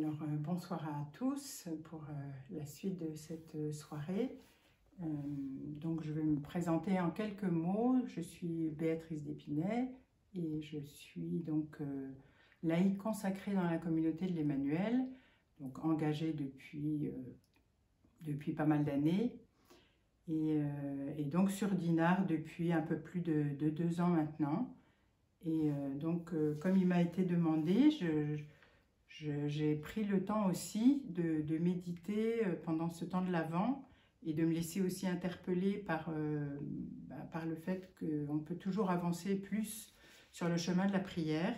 Bonsoir à tous pour la suite de cette soirée. Donc je vais me présenter en quelques mots. Je suis Béatrice d'Épinay et je suis donc laïque consacrée dans la communauté de l'Emmanuel, donc engagée depuis pas mal d'années et donc sur Dinard depuis un peu plus de 2 ans maintenant. Et comme il m'a été demandé, j'ai pris le temps aussi de méditer pendant ce temps de l'Avent et de me laisser aussi interpeller par le fait qu'on peut toujours avancer plus sur le chemin de la prière.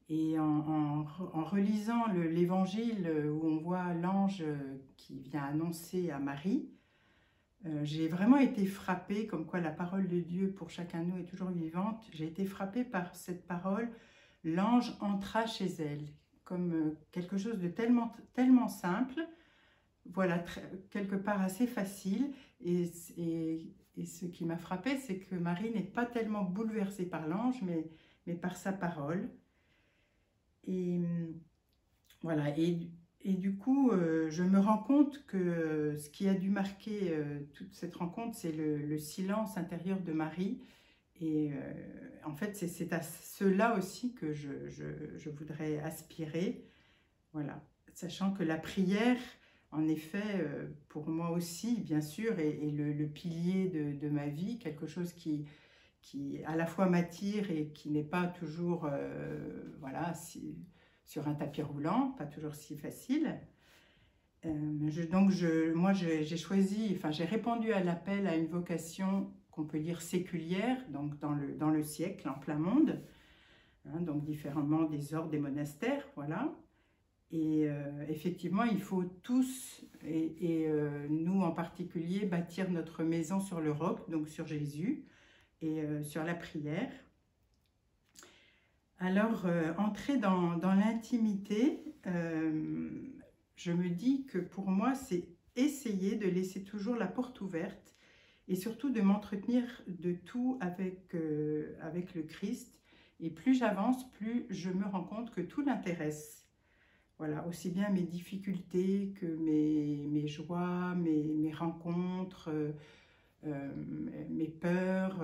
Et en relisant l'évangile où on voit l'ange qui vient annoncer à Marie, j'ai vraiment été frappée, comme quoi la parole de Dieu pour chacun de nous est toujours vivante. J'ai été frappée par cette parole. L'ange entra chez elle, comme quelque chose de tellement simple, voilà, quelque part assez facile. Et ce qui m'a frappée, c'est que Marie n'est pas tellement bouleversée par l'ange, mais par sa parole. Et voilà, et du coup, je me rends compte que ce qui a dû marquer toute cette rencontre, c'est le silence intérieur de Marie. Et en fait, c'est à cela aussi que je voudrais aspirer, voilà, sachant que la prière, en effet, pour moi aussi, bien sûr, est le pilier de ma vie, quelque chose qui à la fois m'attire et qui n'est pas toujours, voilà, sur un tapis roulant, pas toujours si facile. Moi, j'ai choisi, enfin, j'ai répondu à l'appel à une vocation qu'on peut dire séculière, donc dans le siècle, en plein monde, hein, donc différemment des ordres, des monastères, voilà. Et effectivement, il faut tous, et nous en particulier, bâtir notre maison sur le roc, donc sur Jésus, et sur la prière. Alors, entrer dans l'intimité, je me dis que pour moi, c'est essayer de laisser toujours la porte ouverte et surtout de m'entretenir de tout avec le Christ. Et plus j'avance, plus je me rends compte que tout l'intéresse. Voilà, aussi bien mes difficultés que mes joies, mes rencontres, mes peurs,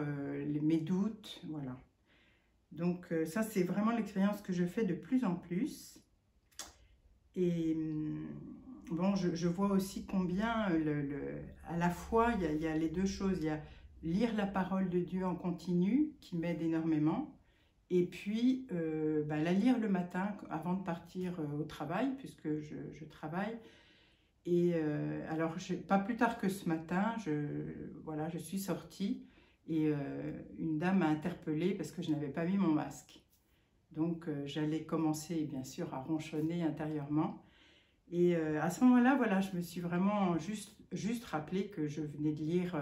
mes doutes, voilà. Donc ça, c'est vraiment l'expérience que je fais de plus en plus. Et bon, je vois aussi combien, à la fois, il y a les deux choses. Il y a lire la parole de Dieu en continu, qui m'aide énormément, et puis la lire le matin, avant de partir au travail, puisque je travaille. Et alors, pas plus tard que ce matin, voilà, je suis sortie, et une dame m'a interpellée parce que je n'avais pas mis mon masque. Donc, j'allais commencer, bien sûr, à ronchonner intérieurement. Et à ce moment-là, voilà, je me suis vraiment juste rappelé que je venais de lire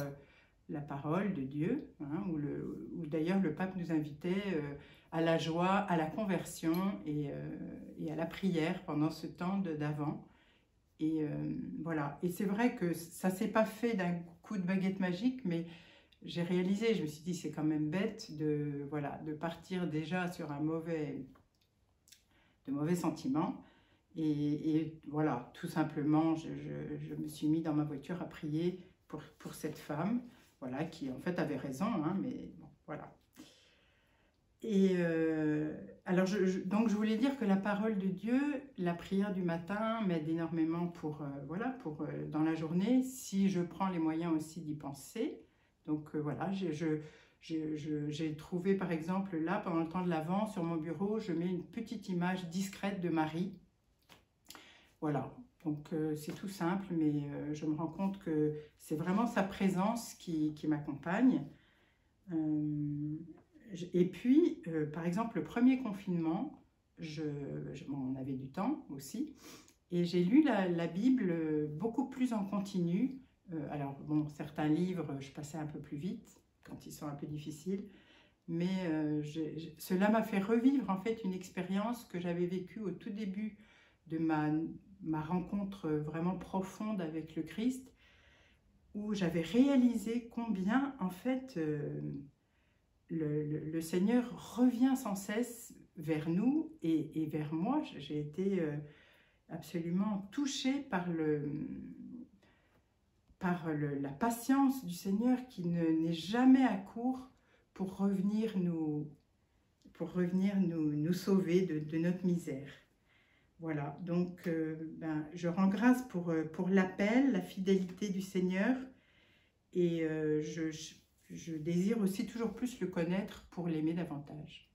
la parole de Dieu, hein, où d'ailleurs le pape nous invitait à la joie, à la conversion et à la prière pendant ce temps d'Avent. Et voilà. Et c'est vrai que ça ne s'est pas fait d'un coup de baguette magique, mais j'ai réalisé, je me suis dit, c'est quand même bête de partir déjà sur de mauvais sentiments. Et voilà, tout simplement, je me suis mis dans ma voiture à prier pour cette femme, voilà, qui en fait avait raison, hein, mais bon, voilà. Et alors, donc je voulais dire que la parole de Dieu, la prière du matin m'aide énormément dans la journée, si je prends les moyens aussi d'y penser. Donc voilà, j'ai trouvé par exemple là, pendant le temps de l'Avent, sur mon bureau, je mets une petite image discrète de Marie. Voilà, donc c'est tout simple, mais je me rends compte que c'est vraiment sa présence qui m'accompagne. Et puis, par exemple, le premier confinement, on avait du temps aussi, et j'ai lu la Bible beaucoup plus en continu. Alors, bon, certains livres, je passais un peu plus vite quand ils sont un peu difficiles, mais cela m'a fait revivre en fait une expérience que j'avais vécue au tout début de ma rencontre vraiment profonde avec le Christ, où j'avais réalisé combien en fait le Seigneur revient sans cesse vers nous et vers moi. J'ai été absolument touchée par la patience du Seigneur qui n'est jamais à court pour revenir nous sauver de notre misère. Voilà, donc je rends grâce pour l'appel, la fidélité du Seigneur, et je désire aussi toujours plus le connaître pour l'aimer davantage.